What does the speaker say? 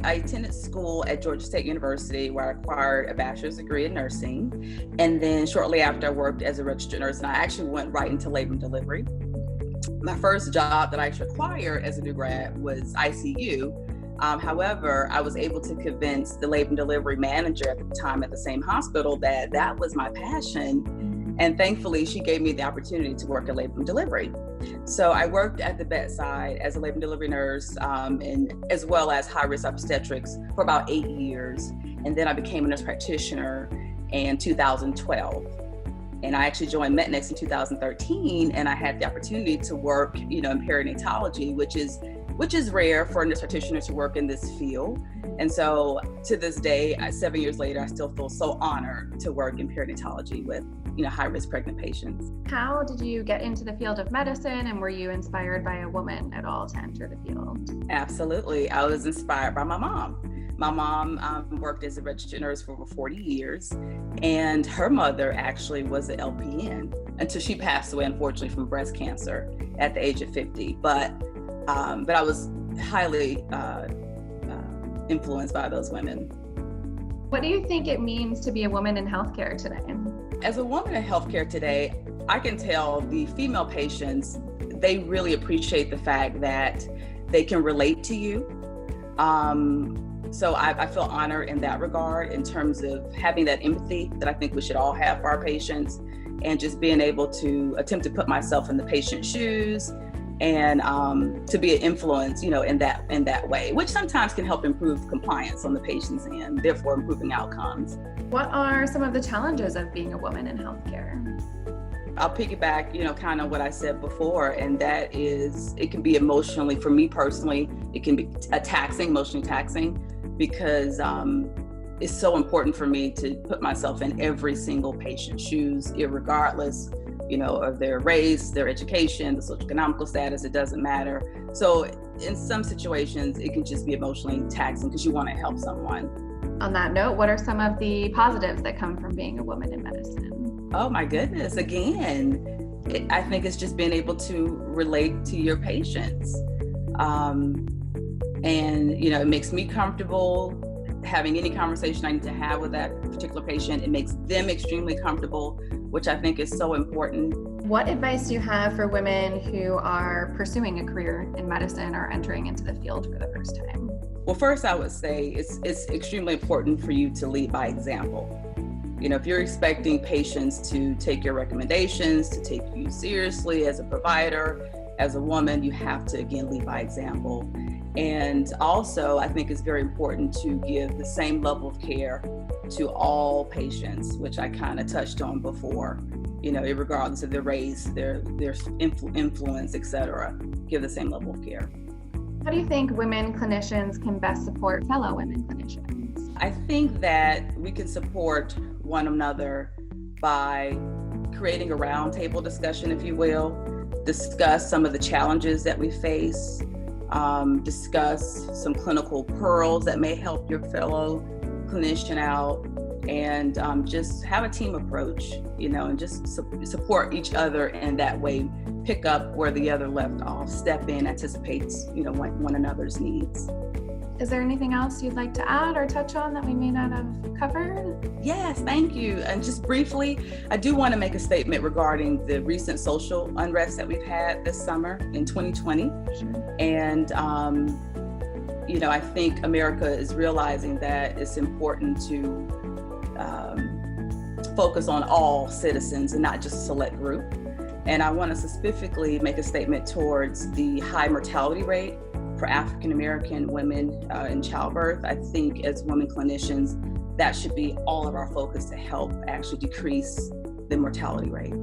I attended school at Georgia State University, where I acquired a bachelor's degree in nursing. And then shortly after, I worked as a registered nurse, and I actually went right into labor and delivery. My first job that I actually acquired as a new grad was ICU. However, I was able to convince the labor and delivery manager at the time at the same hospital that that was my passion. And thankfully, she gave me the opportunity to work at labor and delivery. So I worked at the bedside as a labor and delivery nurse, and as well as high-risk obstetrics for about 8 years. And then I became a nurse practitioner in 2012. And I actually joined Metnex in 2013, and I had the opportunity to work, in perinatology, which is rare for a nurse practitioner to work in this field. And so to this day, 7 years later, I still feel so honored to work in perinatology with, high-risk pregnant patients. How did you get into the field of medicine, and were you inspired by a woman at all to enter the field? Absolutely. I was inspired by my mom. My mom worked as a registered nurse for over 40 years, and her mother actually was an LPN until she passed away, unfortunately, from breast cancer at the age of 50. But I was highly influenced by those women. What do you think it means to be a woman in healthcare today? As a woman in healthcare today, I can tell the female patients, they really appreciate the fact that they can relate to you. So I feel honored in that regard, in terms of having that empathy that I think we should all have for our patients, and just being able to attempt to put myself in the patient's shoes, and to be an influence, in that way, which sometimes can help improve compliance on the patient's end, therefore improving outcomes. What are some of the challenges of being a woman in healthcare? I'll piggyback, kind of what I said before, and that is, it can be emotionally, for me personally, it can be emotionally taxing, because it's so important for me to put myself in every single patient's shoes, irregardless, of their race, their education, the socioeconomic status, it doesn't matter. So in some situations, it can just be emotionally taxing because you want to help someone. On that note, what are some of the positives that come from being a woman in medicine? Oh my goodness, again, I think it's just being able to relate to your patients. And, it makes me comfortable having any conversation I need to have with that particular patient. It makes them extremely comfortable, which I think is so important. What advice do you have for women who are pursuing a career in medicine or entering into the field for the first time? Well, first I would say it's extremely important for you to lead by example. If you're expecting patients to take your recommendations, to take you seriously as a provider, as a woman, you have to, again, lead by example. And also, I think it's very important to give the same level of care to all patients, which I kind of touched on before, regardless of their race, their influence, etc. Give the same level of care. How do you think women clinicians can best support fellow women clinicians? I think that we can support one another by creating a roundtable discussion, if you will, discuss some of the challenges that we face, discuss some clinical pearls that may help your fellow clinician out, and just have a team approach, and just support each other in that way, pick up where the other left off, step in, anticipates, one another's needs. Is there anything else you'd like to add or touch on that we may not have covered? Yes, thank you. And just briefly, I do want to make a statement regarding the recent social unrest that we've had this summer in 2020. Sure. And, I think America is realizing that it's important to focus on all citizens and not just a select group. And I want to specifically make a statement towards the high mortality rate for African American women in childbirth. I think as women clinicians, that should be all of our focus to help actually decrease the mortality rate.